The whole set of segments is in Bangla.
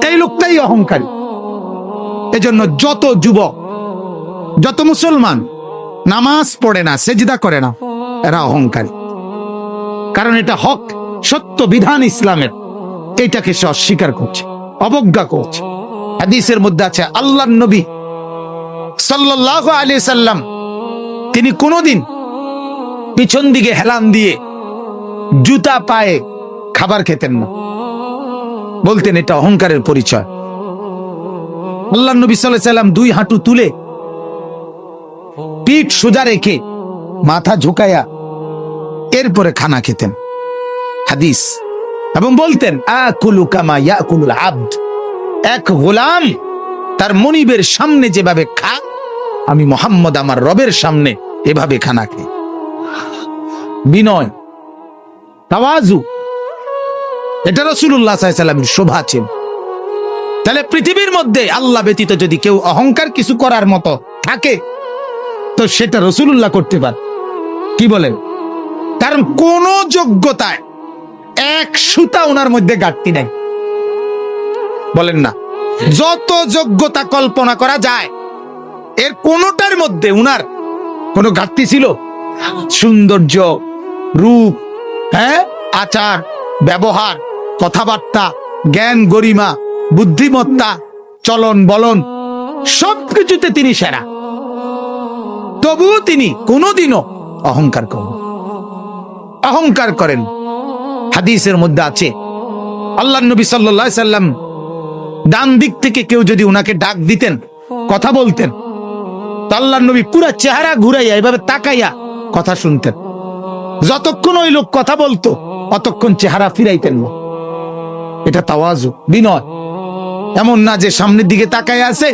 এই লোকটাই অহংকারী। এজন্য যত যুবক, যত মুসলমান নামাজ পড়ে না, সেজদা করে না, এরা অহংকারী। কারণ এটা হক, সত্য বিধান ইসলামের, এইটাকে সে অস্বীকার করছে, অবজ্ঞা করছে। হাদিসের মধ্যে আছে আল্লাহর নবী সাল্লাল্লাহু আলাইহি সাল্লাম তিনি কোনোদিন পিছন দিকে হেলান দিয়ে জুতা পায়ে খাবার খেতেন না, বলতেন এটা অহংকারের পরিচয়। আল্লাহর নবী সাল্লাল্লাহু আলাইহি সাল্লাম দুই হাঁটু তুলে পিঠ সোজা রেখে মাথা ঝুঁকায়া এরপরে খানা খেতেন, হাদিস। এবং বলতেন আকুলু কামা ইয়াকুলুল আবদ, এক গোলাম তার মনিবের সামনে যেভাবে খা, আমি মুহাম্মদ আমার রবের সামনে এভাবে খানা খাই। বিনয়, তাওয়াজু, এটা রাসূলুল্লাহ সাল্লাল্লাহু আলাইহি ওয়াসাল্লামের শোভা ছিল। তাহলে পৃথিবীর মধ্যে আল্লাহ ব্যতীত যদি কেউ অহংকার কিছু করার মতো থাকে, তো সেটা রাসূলুল্লাহ করতে পারে। কি বলেন? কারণ কোন যোগ্যতায় এক সুতা ওনার মধ্যে ঘাটতি নাই, বলেন না? যত যোগ্যতা কল্পনা করা যায় এর কোনটার মধ্যে উনার কোনো ঘাটতি ছিল? সৌন্দর্য, রূপ, আচার ব্যবহার, কথাবার্তা, জ্ঞান গরিমা, বুদ্ধিমত্তা, চলন বলন, সবকিছুতে তিনি সেরা। তবুও তিনি কোনোদিনও অহংকার করেন। হাদিসের মধ্যে আছে আল্লাহর নবী সাল্লাল্লাহু আলাইহি সাল্লাম ডান দিক থেকে কেউ যদি উনাকে ডাক দিতেন, কথা বলতেন, তো আল্লাহর নবী পুরা চেহারা ঘুরাইয়া এভাবে তাকাইয়া কথা শুনতেন। যতক্ষণ ওই লোক কথা বলতো অতক্ষণ চেহারা ফিরাইতেন না। এটা তাওয়াজু, বিনয়। এমন না যে সামনের দিকে তাকাইয়া আছে,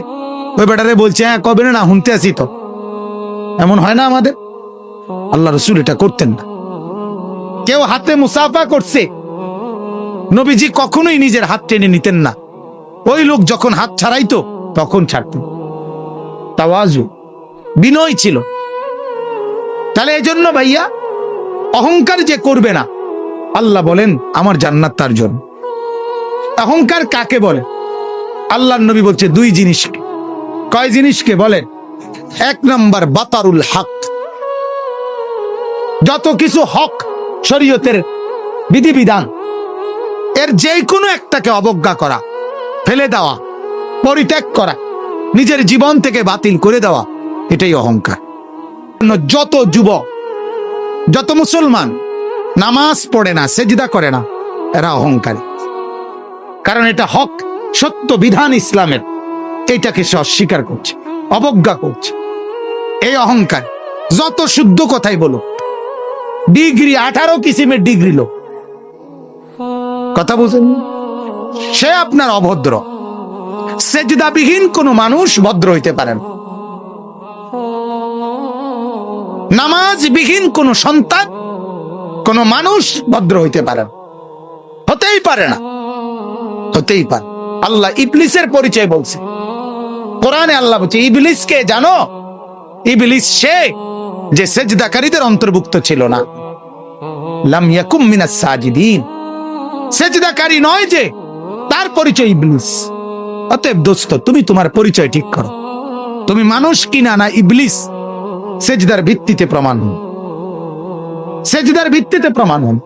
ওই বেটারে বলছে হ্যাঁ কবে না শুনতে আসি তো, এমন হয় না আমাদের। আল্লাহ রাসূল এটা করতেন না। কেউ হাতে মুসাফা করছে, নবীজি কখনোই নিজের হাত টেনে নিতেন না, ওই লোক যখন হাত ছাড়াইতো তখন ছাড়তেন। তাওয়াজু, বিনয় ছিল। তাহলে এই জন্য ভাইয়া, অহংকার যে করবে না, আল্লাহ বলেন আমার জান্নাত তার জন্য। অহংকার কাকে বলে? আল্লাহর নবী বলছে দুই জিনিসকে। কয় জিনিসকে বলেন? এক নাম্বার বাতারুল হক, যত কিছু হক শরীয়তের বিধিবিধান এর যে কোনো একটাকে অবজ্ঞা করা, ফেলে দেওয়া, পরিত্যাগ করা, নিজের জীবন থেকে বাতিল করে দেওয়া, এটাই অহংকার। যত যুবক, যত মুসলমান নামাজ পড়ে না, সেজদা করে না, এরা অহংকারী। কারণ এটা হক, সত্য বিধান ইসলামের, এইটাকে সে অস্বীকার করছে, অবজ্ঞা করছে। এই অহংকার যত শুদ্ধ কথাই বলো, ডিগ্রি 18 কিসিমের ডিগ্রি লোক, কথা বুঝেন, সে আপনার অভদ্র। সেজদাবিহীন কোন মানুষ ভদ্র হইতে পারে না। নামাজবিহীন কোন সন্তান, কোন মানুষ ভদ্র হইতে পারে না, হতেই পারে না, হতেই পারে। আল্লাহ ইবলিসের পরিচয় বলছে কোরআনে। আল্লাহ বলছে ইবলিসকে জানো? ইবলিস সে যে সেজদাকারীদের অন্তর্ভুক্ত ছিল না। লাম ইয়াকুম মিনাস সাজিদিন, সেজদাকারী নয় যে, তার পরিচয় ইবলিস। অতএব দোস্ত, তুমি তোমার পরিচয় ঠিক করো, তুমি মানুষ কিনা না ইবলিস। সেজদার ভিত্তিতে প্রমাণ হন, সেজদার ভিত্তিতে প্রমাণ হন।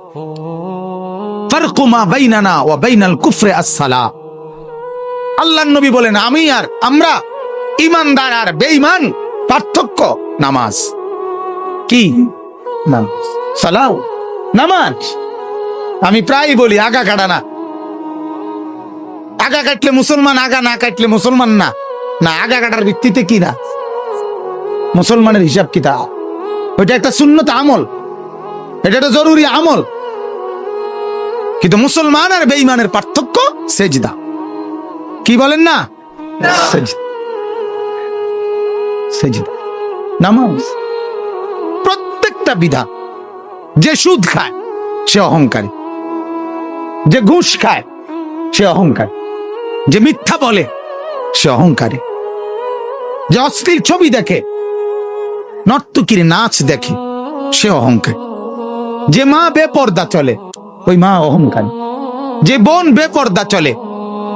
ফারকু মা বাইনানা ওয়া বাইনাল কুফরি আস-সালাহ। আল্লাহর নবী বলেন আমি আর আমরা, ঈমানদার আর বেঈমান, পার্থক্য নামাজ। কি নামাজ? সালাহ, নামাজ। আমি প্রায় বলি আগা কাটা না, আগা কাটলে মুসলমান, আগা না কাটলে মুসলমান না। না, আগা কাটার ভিত্তিতে কি না মুসলমানের হিসাব কিতাব, ওইটা একটা সুন্নত আমল, এটা একটা জরুরি আমল। কিন্তু মুসলমান আর বেঈমানের পার্থক্য সেজদা। কি বলেন না? সেজদা, নামাজ। প্রত্যেকটা বিধান। যে সুদ খায় সে অহংকারী, যে ঘুষ খায় সে অহংকারী, যে মিথ্যা বলে সে অহংকারী, যে অশ্লীল ছবি দেখে, নর্তকীর নাচ দেখে, সে অহংকারী, যে মা বেপর্দা চলে ওই মা অহংকারী, যে বোন বেপর্দা চলে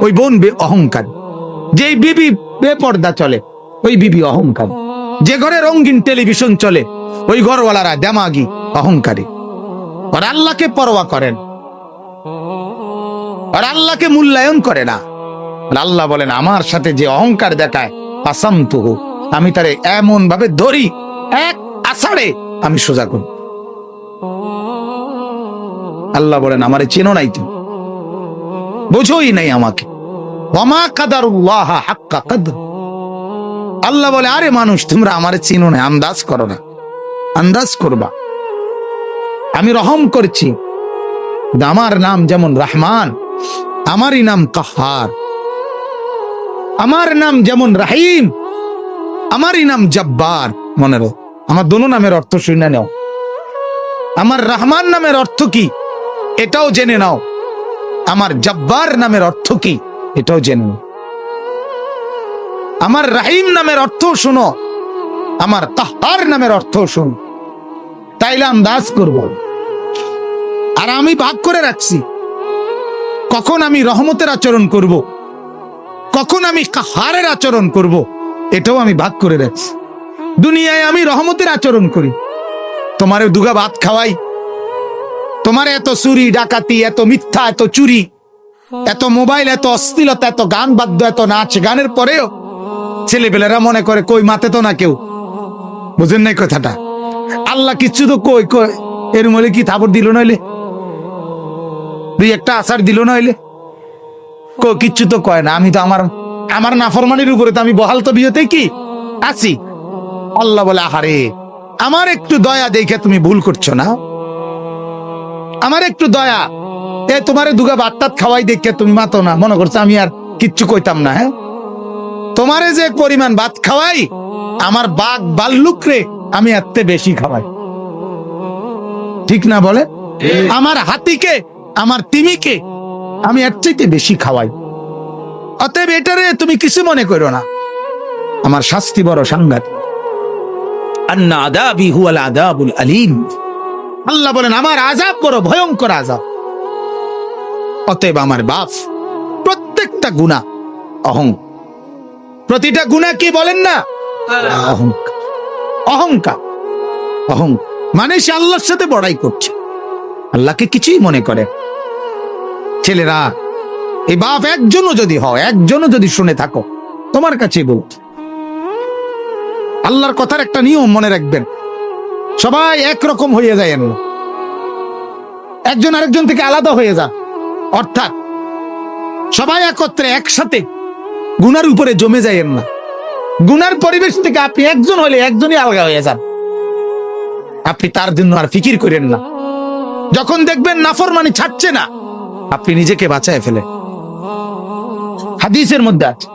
ওই বোন অহংকার। যেই বিবি বেপর্দা চলে ওই বিবি অহংকার। যে ঘরে রঙিন টেলিভিশন চলে ওই ঘরওয়ালারা দেমাগি, অহংকারী। আর আল্লাহকে পরোয়া করেন, আর আল্লাহকে মূল্যায়ন করে না। আল্লাহ বলেন আমার সাথে যে অহংকার দেখায় আসামতুহু, আমি তারে এমন ভাবে ধরি, এক আষাঢ়ে আমি সোজা করি। আল্লাহ বলেন আমারে চেনো নাই, তুমি বোঝোই নাই আমাকে। ওয়ামা কাদারুল্লাহ হাক্কা কদর। আল্লাহ বলে আরে মানুষ তোমরা আমারে চিনো না, আন্দাজ করো না, আন্দাজ করবা। আমি রহম করছি, আমার নাম যেমন রহমান, আমারই নাম কাহার। আমার নাম যেমন রাহিম, আমারই নাম জব্বার। মনে রো, আমার দোনো নামের অর্থ শুনে নাও। আমার রহমান নামের অর্থ কি এটাও জেনে নাও, আমার জব্বার নামের অর্থ কি এটাও জেনে নাও। আমার রাহিম নামের অর্থ শুনো, আমার কাহার নামের অর্থ শুনো, তাইলে আন্দাজ করব। আর আমি ভাগ করে রাখছি কখন আমি রহমতের আচরণ করব, কখন আমি কাহারের আচরণ করব, এটাও আমি ভাগ করে রাখছি। দুনিয়ায় আমি রহমতের আচরণ করি, তোমারে দুগা ভাত খাওয়াই, তোমারে এত চুরি ডাকাতি, এত মিথ্যা, এত চুরি, এত মোবাইল, এত অশ্লীলতা, এত গান বাদ্য, এত নাচ গানের পরেও ছেলেপেলেরা মনে করে কই মাতে তো না কেউ। বুঝেন নাই কথাটা? আল্লাহ কিচ্ছু তো কই কই এর মধ্যে কি থাপড় দিল নইলে, দুই একটা আসার দিল নইলে, কিচ্ছু তো কয় না। আমি তো আমার নাফরমানির উপরে তো আমি বহাল তো বিয়েতে কি আছি। আল্লাহ বলে আহারে আমার একটু দয়া দেখে তুমি ভুল করছো না, আমার একটু দয়া, এ তোমারে দুগা ভাত খাওয়াই দেখে তুমি মাতো না, মনে করছো আমি আর কিচ্ছু কইতাম না। হ্যাঁ, তোমারে যে পরিমাণ ভাত খাওয়াই, আমার বাঘ বাল্লুক রে আমি এত বেশি খাওয়াই, ঠিক না বলে? আমার হাতিকে, আমার তিমিকে আমি এর চাইতে বেশি খাওয়াই। অতএব এটারে তুমি কিছু মনে করো না, আমার শাস্তি বড় সাংঘাতিক। আন্না আযাবি হুয়াল আযাবুল আলীম। আল্লাহ বলেন আমার আযাব বড় ভয়ঙ্কর আযাব। অতএব আমার বাপ প্রত্যেকটা গুনাহ অহংকার, প্রতিটা গুনাহ কি বলেন না অহংকার, অহংকার, অহংকার মানে সে আল্লাহর সাথে বড়াই করছে, আল্লাহকে কিছুই মনে করে। ছেলেরা এই বাপ একজনও যদি হয়, একজনও যদি শুনে থাকো, তোমার কাছে বল, আল্লাহর কথার একটা নিয়ম মনে রাখবেন, সবাই একরকম হয়ে যায় না, একজন আরেকজন থেকে আলাদা হয়ে যা। অর্থাৎ সবাই একত্রে একসাথে গুনার উপরে জমে যায় না। গুনার পরিবেশ থেকে আপনি একজন হলে একজনই আলাদা হয়ে যান, আপনি তার জন্য আর ফিকির করেন না। যখন দেখবেন নাফরমানি ছাড়ছে না, আপনি নিজেকে বাঁচায় ফেলে। হাদিসের মধ্যে আছে।